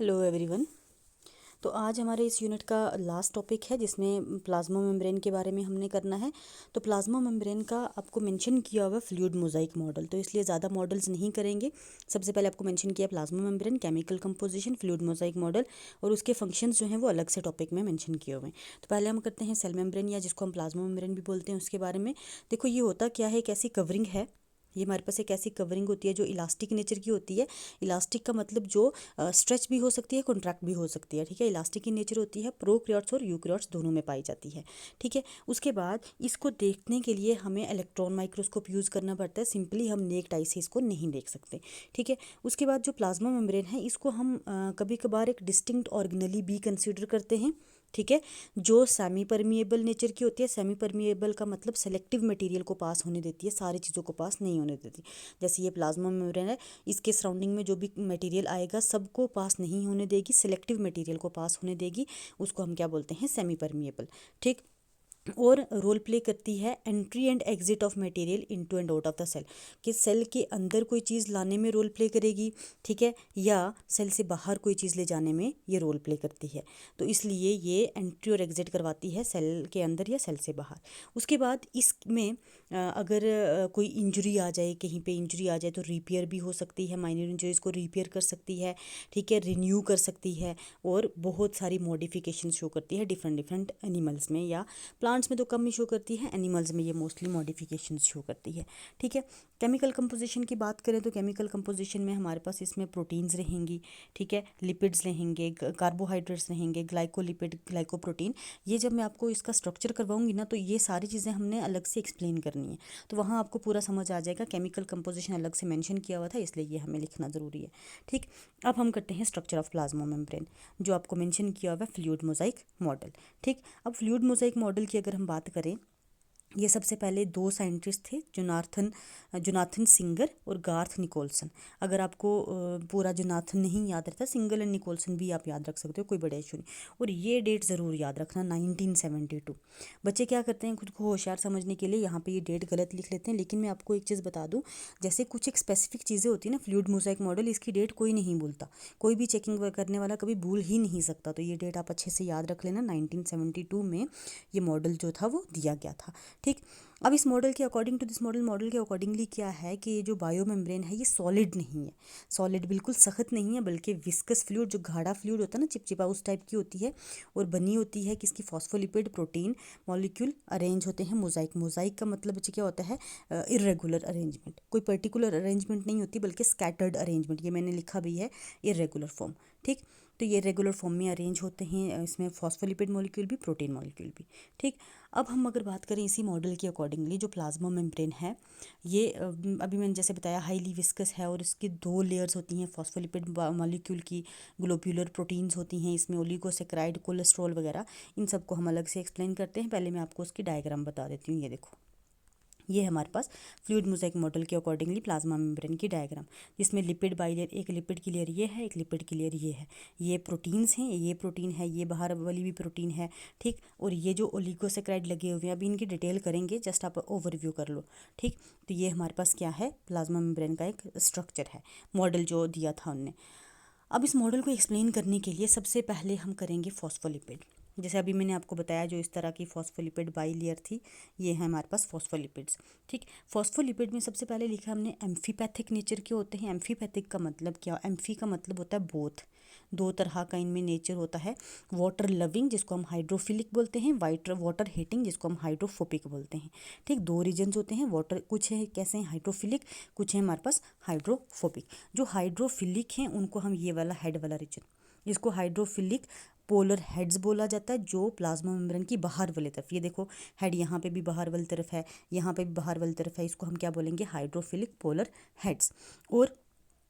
Hello everyone. तो आज हमारे इस यूनिट का लास्ट टॉपिक है जिसमें प्लाज्मा मेम्ब्रेन के बारे में हमने करना है। तो प्लाज्मा मेम्ब्रेन का आपको मेंशन किया हुआ फ्लूइड मोजाइक मॉडल, तो इसलिए ज़्यादा मॉडल्स नहीं करेंगे। सबसे पहले आपको मेंशन किया plasma membrane, chemical composition, fluid Mosaic model और उसके फंक्शंस जो हैं वो अलग से टॉपिक में मेंशन किए हुए हैं। तो पहले हम करते हैं सेल मेम्ब्रेन या जिसको हम प्लाज्मा मेम्ब्रेन भी बोलते हैं उसके बारे में। देखो ये होता क्या है, एक ऐसी कवरिंग है, ये हमारे पास एक ऐसी कवरिंग होती है जो इलास्टिक नेचर की होती है। इलास्टिक का मतलब जो स्ट्रेच भी हो सकती है, कॉन्ट्रैक्ट भी हो सकती है। ठीक है, इलास्टिक की नेचर होती है, प्रोकैरियोट्स और यूकैरियोट्स दोनों में पाई जाती है। ठीक है, उसके बाद इसको देखने के लिए हमें इलेक्ट्रॉन माइक्रोस्कोप यूज़ करना पड़ता है। सिंपली हम नेक्ड आई से इसको नहीं देख सकते। ठीक है, उसके बाद जो प्लाज्मा मेम्ब्रेन है इसको हम कभी कभार एक डिस्टिंक्ट ऑर्गेनेली भी कंसिडर करते हैं। ठीक है, जो सेमी परमिएबल नेचर की होती है। सेमी परमिएबल का मतलब सेलेक्टिव मटेरियल को पास होने देती है, सारी चीज़ों को पास नहीं होने देती। जैसे ये प्लाज्मा मेम्ब्रेन है, इसके सराउंडिंग में जो भी मटेरियल आएगा सबको पास नहीं होने देगी, सिलेक्टिव मटेरियल को पास होने देगी। उसको हम क्या बोलते हैं, सेमी परमिएबल। ठीक, और रोल प्ले करती है entry and exit of material into and out of the cell, कि सेल के अंदर कोई चीज़ लाने में रोल प्ले करेगी। ठीक है, या सेल से बाहर कोई चीज़ ले जाने में ये रोल प्ले करती है। तो इसलिए ये एंट्री और एग्जिट करवाती है सेल के अंदर या सेल से बाहर। उसके बाद इसमें अगर कोई इंजरी आ जाए, कहीं पे इंजरी आ जाए तो रिपेयर भी हो सकती है, माइनर इंजरीज को रिपेयर कर सकती है। ठीक है, रिन्यू कर सकती है और बहुत सारी मॉडिफिकेशन शो करती है डिफरेंट डिफरेंट एनिमल्स में, या प्लांट्स में तो कम ही शो करती है, एनिमल्स में ये मोस्टली मॉडिफिकेशन शो करती है। ठीक है, केमिकल कंपोजिशन की बात करें तो केमिकल कंपोजिशन में हमारे पास इसमें प्रोटीन्स रहेंगी। ठीक है, लिपिड्स रहेंगे, कार्बोहाइड्रेट्स रहेंगे, ग्लाइकोलिपिड, ग्लाइकोप्रोटीन। ये जब मैं आपको इसका स्ट्रक्चर करवाऊंगी ना तो ये सारी चीज़ें हमने अलग से एक्सप्लेन करनी है, तो वहाँ आपको पूरा समझ आ जाएगा। केमिकल कंपोजिशन अलग से मेंशन किया हुआ था इसलिए ये हमें लिखना ज़रूरी है। ठीक, अब हम करते हैं स्ट्रक्चर ऑफ प्लाज्मा मेम्ब्रेन, जो आपको मेंशन किया हुआ है फ्लूइड मोजाइक मॉडल। ठीक, अब फ्लूइड मोजाइक मॉडल की अगर हम बात करें, ये सबसे पहले दो साइंटिस्ट थे, जोनाथन सिंगर और गार्थ निकोलसन। अगर आपको पूरा जोनाथन नहीं याद रहता, सिंगर एंड निकोलसन भी आप याद रख सकते हो, कोई बड़ा इशू नहीं। और ये डेट ज़रूर याद रखना, 1972। बच्चे क्या करते हैं, खुद को होशियार समझने के लिए यहाँ पे ये डेट गलत लिख लेते हैं, लेकिन मैं आपको एक चीज़ बता दूँ, जैसे कुछ एक स्पेसिफिक चीज़ें होती है ना, फ्लूइड मोजाइक मॉडल, इसकी डेट कोई नहीं भूलता, कोई भी चेकिंग करने वाला कभी भूल ही नहीं सकता। तो ये डेट आप अच्छे से याद रख लेना, 1972 में ये मॉडल जो था वो दिया गया था। ठीक, अब इस मॉडल के अकॉर्डिंग टू दिस मॉडल के अकॉर्डिंगली क्या है कि ये जो बायो मेम्ब्रेन है ये सॉलिड नहीं है, सॉलिड बिल्कुल सख्त नहीं है, बल्कि विस्कस फ्लूइड, जो गाढ़ा फ्लूइड होता है ना, चिपचिपा, उस टाइप की होती है। और बनी होती है किसकी, फॉस्फोलिपिड प्रोटीन मॉलिक्यूल अरेंज होते हैं मोजाइक। मोजाइक का मतलब बच्चे क्या होता है, इरेगुलर अरेंजमेंट, कोई पर्टिकुलर अरेंजमेंट नहीं होती बल्कि स्कैटर्ड अरेंजमेंट, ये मैंने लिखा भी है, इरेगुलर फॉर्म। ठीक, तो ये रेगुलर फॉर्म में अरेंज होते हैं, इसमें फॉस्फोलिपिड मॉलिक्यूल भी, प्रोटीन मॉलिक्यूल भी। ठीक, अब हम अगर बात करें इसी मॉडल के अकॉर्डिंगली, जो प्लाज्मा मेम्ब्रेन है ये अभी मैंने जैसे बताया हाईली विस्कस है, और इसकी दो लेयर्स होती हैं फॉस्फोलिपिड मॉलिक्यूल की, ग्लोब्यूलर प्रोटीन्स होती हैं इसमें, ओलिगोसेक्राइड, कोलेस्ट्रॉल वगैरह, इन सबको हम अलग से एक्सप्लेन करते हैं। पहले मैं आपको उसकी डायग्राम बता देती हूँ। ये देखो, ये हमारे पास फ्लूइड मोजाइक मॉडल के अकॉर्डिंगली प्लाज्मा मेम्ब्रेन की डायग्राम, जिसमें लिपिड बाइलेयर, एक लिपिड की लेयर ये है, एक लिपिड की लेयर ये है। ये प्रोटीन्स हैं, ये प्रोटीन है, ये बाहर वाली भी प्रोटीन है। ठीक, और ये जो ओलिगोसेक्राइड लगे हुए हैं, अभी इनकी डिटेल करेंगे, जस्ट आप ओवरव्यू कर लो। ठीक, तो ये हमारे पास क्या है, प्लाज्मा मेम्ब्रेन का एक स्ट्रक्चर है, मॉडल जो दिया था उनने। अब इस मॉडल को एक्सप्लेन करने के लिए सबसे पहले हम करेंगे फॉस्फोलिपिड। जैसे अभी मैंने आपको बताया जो इस तरह की फॉस्फोलिपिड बाई लेयर थी, ये है हमारे पास फॉस्फोलिपिड्स। ठीक, फॉस्फोलिपिड में सबसे पहले लिखा हमने एम्फीपैथिक नेचर के होते हैं। एम्फीपैथिक का मतलब क्या, एम्फी का मतलब होता है बोथ, दो तरह का इनमें नेचर होता है। वाटर लविंग जिसको हम हाइड्रोफिलिक बोलते हैं, वाटर हीटिंग जिसको हम हाइड्रोफोबिक बोलते हैं। ठीक, दो रीजन्स होते हैं, वाटर कुछ है कैसे हैं हाइड्रोफिलिक, कुछ है हमारे पास हाइड्रोफोबिक। जो हाइड्रोफिलिक हैं उनको हम ये वाला हेड वाला रीजन, जिसको हाइड्रोफिलिक पोलर हेड्स बोला जाता है, जो प्लाज्मा मेम्ब्रेन की बाहर वाली तरफ, ये देखो हेड यहाँ पे भी बाहर वाली तरफ है, यहाँ पे भी बाहर वाली तरफ है, इसको हम क्या बोलेंगे, हाइड्रोफिलिक पोलर हेड्स। और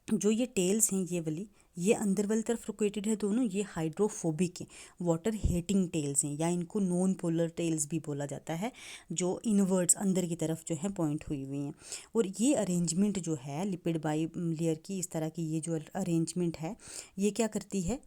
जो ये टेल्स हैं ये वाली, ये अंदर वाली तरफ लोकेटेड है दोनों, ये हाइड्रोफोबिक हैं, वाटर हेटिंग टेल्स हैं, या इनको नॉन पोलर टेल्स भी बोला जाता है, जो इनवर्ड्स अंदर की तरफ जो है पॉइंट हुई हुई हैं। और ये अरेंजमेंट जो है लिपिड बाई लेयर की, इस तरह की ये जो अरेंजमेंट है, ये क्या करती है,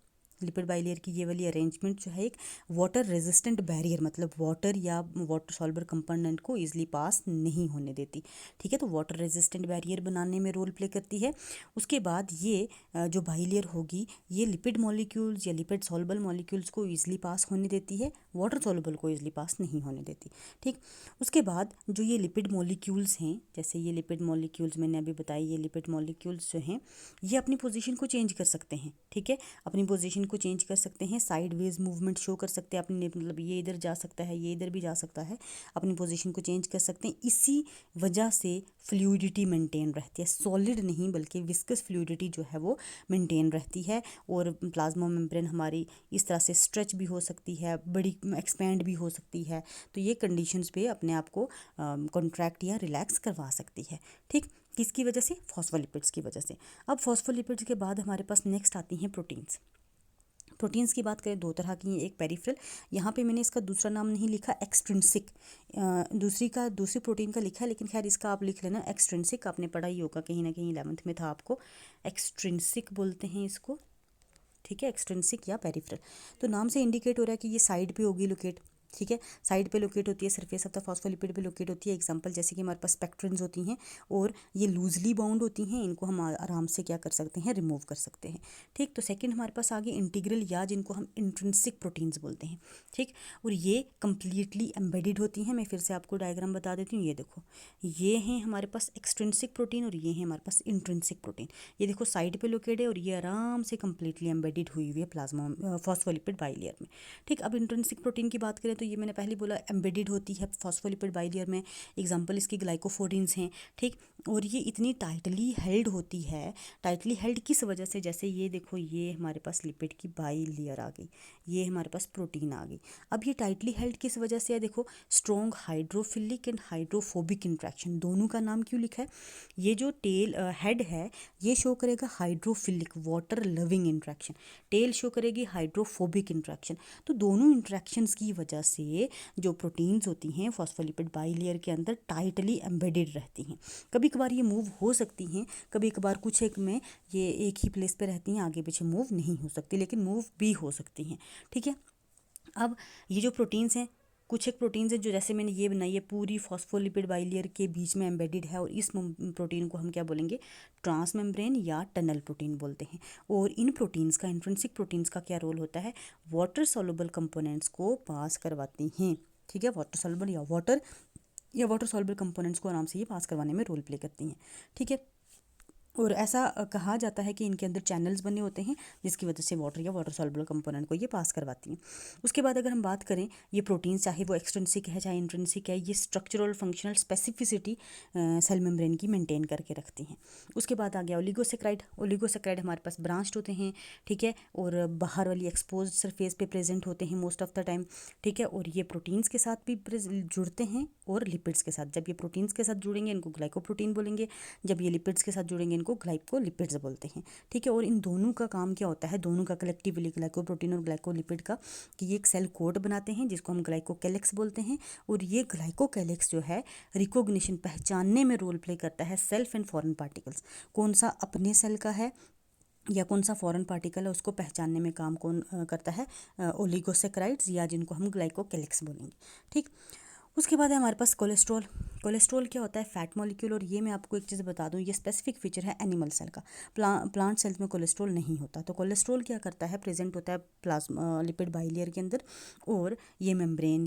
लिपिड बाइलेयर की ये वाली अरेंजमेंट जो है एक वाटर रेजिस्टेंट बैरियर, मतलब वाटर या वाटर सॉल्युबल कंपोनेंट को ईजिली पास नहीं होने देती। ठीक है, तो वाटर रेजिस्टेंट बैरियर बनाने में रोल प्ले करती है। उसके बाद ये जो बाइलेयर होगी ये लिपिड मॉलिक्यूल्स या लिपिड सॉल्युबल मॉलिक्यूल्स को ईजिली पास होने देती है, वाटर सॉल्युबल को ईजिली पास नहीं होने देती। ठीक, उसके बाद जो ये लिपिड मॉलिक्यूल्स हैं, जैसे ये लिपिड मॉलिक्यूल्स मैंने अभी बताई, ये लिपिड मॉलिक्यूल्स जो हैं ये अपनी पोजीशन को चेंज कर सकते हैं। ठीक है, अपनी पोजीशन को चेंज कर सकते हैं, साइडवेज मूवमेंट शो कर सकते हैं अपनी, मतलब ये इधर जा सकता है, ये इधर भी जा सकता है, अपनी पोजीशन को चेंज कर सकते हैं। इसी वजह से फ्लूइडिटी मेंटेन रहती है, सॉलिड नहीं बल्कि विस्कस फ्लूइडिटी जो है वो मेंटेन रहती है। और प्लाज्मा मेम्ब्रेन हमारी इस तरह से स्ट्रेच भी हो सकती है, बड़ी एक्सपैंड भी हो सकती है। तो ये कंडीशंस पे अपने आप को कॉन्ट्रैक्ट या रिलैक्स करवा सकती है। ठीक, किसकी वजह से? फॉस्फोलिपिड्स की वजह से। अब फॉस्फोलिपिड्स के बाद हमारे पास नेक्स्ट आती हैं प्रोटीन्स। प्रोटीन्स की बात करें दो तरह की हैं, एक पेरिफेरल, यहाँ पे मैंने इसका दूसरा नाम नहीं लिखा एक्सट्रिंसिक, दूसरी प्रोटीन का लिखा है, लेकिन खैर इसका आप लिख लेना एक्सट्रिंसिक। आपने पढ़ा ही होगा कहीं ना कहीं 11th में था आपको, एक्सट्रिंसिक बोलते हैं इसको। ठीक है, एक्सट्रिंसिक या पेरिफेरल। तो नाम से इंडिकेट हो रहा है कि ये साइड पे होगी लोकेट। ठीक है, साइड पे लोकेट होती है, सरफेस ऑफ द फॉस्फोलिपिड पे लोकेट होती है। एग्जांपल जैसे कि हमारे पास स्पेक्ट्रिन्स होती हैं और ये लूजली बाउंड होती हैं, इनको हम आराम से क्या कर सकते हैं, रिमूव कर सकते हैं। ठीक, तो सेकंड हमारे पास आगे इंटीग्रल या जिनको हम इंट्रिंसिक प्रोटीन्स बोलते हैं। ठीक, और ये कंप्लीटली एम्बेडेड होती हैं। मैं फिर से आपको डायग्राम बता देती हूँ। ये देखो, ये हैं हमारे पास एक्सट्रिंसिक प्रोटीन और ये हैं हमारे पास इंट्रिंसिक प्रोटीन। ये देखो साइड पे लोकेट है और ये आराम से कंप्लीटली एम्बेडेड हुई हुई है प्लाज्मा फॉस्फोलिपिड बाइलेयर में। ठीक, अब इंट्रिंसिक प्रोटीन की बात करें तो ये मैंने पहले बोला एम्बेडेड होती है फॉस्फोलिपिड बाइलेयर में। एग्जांपल इसकी ग्लाइकोफोडिन्स हैं। ठीक, और ये इतनी टाइटली हेल्ड होती है, टाइटली हेल्ड किस वजह से? जैसे ये देखो, ये हमारे पास लिपिड की बाइलेयर आ गई, ये हमारे पास प्रोटीन आ गई। अब ये टाइटली हेल्ड किस वजह से है? देखो, strong hydrophilic and hydrophobic interaction, दोनों का नाम क्यों लिखा है? ये जो टेल हेड है ये शो करेगा hydrophilic water loving interaction, tail show करेगी हाइड्रोफोबिक इंट्रैक्शन। तो दोनों इंट्रैक्शंस की वजह से जो प्रोटीन्स होती हैं फॉस्फोलिपिड बाइलेयर के अंदर टाइटली एम्बेडेड रहती हैं। कभी कभार ये मूव हो सकती हैं, कभी कभार कुछ एक में ये एक ही प्लेस पे रहती हैं, आगे पीछे मूव नहीं हो सकती, लेकिन मूव भी हो सकती हैं। ठीक है, अब ये जो प्रोटीन्स हैं, कुछ एक प्रोटीन्स हैं जो जैसे मैंने ये बनाई है पूरी फॉस्फोलिपिड बाइलेयर के बीच में एम्बेडेड है, और इस प्रोटीन को हम क्या बोलेंगे? ट्रांस मेम्ब्रेन या टनल प्रोटीन बोलते हैं। और इन प्रोटीन्स का, इंट्रिंसिक प्रोटीन्स का क्या रोल होता है? वाटर सॉल्युबल कंपोनेंट्स को पास करवाती हैं। ठीक है, वाटर सॉल्युबल या वाटर सॉल्युबल कंपोनेंट्स को आराम से ये पास करवाने में रोल प्ले करती हैं। ठीक है, और ऐसा कहा जाता है कि इनके अंदर चैनल्स बने होते हैं जिसकी वजह से वाटर या वाटर सॉल्युबल कंपोनेंट को ये पास करवाती हैं। उसके बाद अगर हम बात करें ये प्रोटीन, चाहे वो एक्सट्रिंसिक है चाहे इंट्रिंसिक है, ये स्ट्रक्चरल और फंक्शनल स्पेसिफिसिटी सेल मेम्ब्रेन की मेंटेन करके रखती हैं। उसके बाद आ गया ओलिगोसेक्राइड। ओलिगोसेक्राइड हमारे पास ब्रांच्ड होते हैं। ठीक है, और बाहर वाली एक्सपोज सरफेस पे प्रेजेंट होते हैं मोस्ट ऑफ द टाइम। ठीक है, और ये प्रोटीन्स के साथ भी जुड़ते हैं और लिपिड्स के साथ। जब ये प्रोटीन्स के साथ जुड़ेंगे इनको ग्लाइकोप्रोटीन बोलेंगे, जब ये लिपिड्स के साथ जुड़ेंगे इनको ग्लाइकोलिपिड्स बोलते हैं। ठीक है, और इन दोनों का काम क्या होता है, दोनों का कलेक्टिवली, ग्लाइकोप्रोटीन और ग्लाइकोलिपिड का, कि ये एक सेल कोड बनाते हैं जिसको हम ग्लाइकोकैलिक्स बोलते हैं। और ये ग्लाइकोकैलिक्स जो है रिकॉग्निशन, पहचानने में रोल प्ले करता है सेल्फ एंड फॉरेन पार्टिकल्स, कौन सा अपने सेल का है या कौन सा फॉरेन पार्टिकल है उसको पहचानने में काम कौन करता है? ओलिगोसेक्राइड्स या जिनको हम ग्लाइकोकैलिक्स बोलेंगे। ठीक, उसके बाद है हमारे पास कोलेस्ट्रॉल। कोलेस्ट्रॉल क्या होता है? Fat molecule. और ये मैं आपको एक चीज़ बता दूं, ये स्पेसिफिक फीचर है एनिमल सेल का, प्लांट सेल्स में कोलेस्ट्रॉल नहीं होता। तो कोलेस्ट्रॉल क्या करता है? प्रेजेंट होता है प्लाज्मा लिपिड बाइलेयर के अंदर, और ये मेम्ब्रेन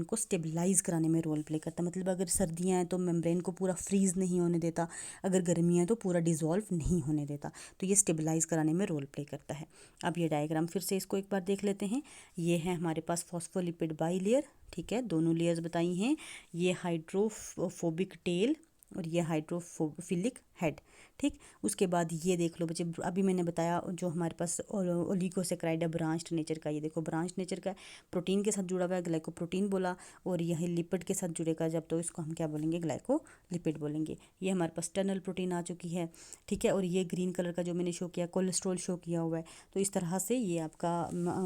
को स्टेबलाइज कराने में रोल प्ले करता है। मतलब अगर सर्दियाँ हैं तो मेम्ब्रेन को पूरा फ्रीज नहीं होने देता, अगर गर्मियाँ हैं तो पूरा डिज़ोल्व नहीं होने देता। तो ये स्टेबलाइज कराने में रोल प्ले करता है। अब ये डायग्राम फिर से इसको एक बार देख लेते हैं। ये है हमारे पास फॉस्फोलिपिड बाइलेयर। ठीक है, दोनों लेयर्स बताई हैं, ये हाइड्रोफोबिक टेल और ये हाइड्रोफिलिक हेड। ठीक, उसके बाद ये देख लो बच्चे, अभी मैंने बताया जो हमारे पास ओलिगोसेक्राइड है ब्रांच्ड नेचर का, ये देखो ब्रांच नेचर का, प्रोटीन के साथ जुड़ा हुआ है, ग्लाइकोप्रोटीन बोला, और यह लिपिड के साथ जुड़ेगा जब तो इसको हम क्या बोलेंगे? ग्लाइकोलिपिड बोलेंगे। ये हमारे पास टनल प्रोटीन आ चुकी है। ठीक है, और ये ग्रीन कलर का जो मैंने शो किया कोलेस्ट्रॉल शो किया हुआ है। तो इस तरह से ये आपका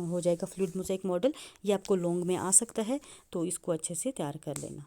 हो जाएगा फ्लूइड मोज़ेक मॉडल। ये आपको लॉन्ग में आ सकता है, तो इसको अच्छे से तैयार कर लेना।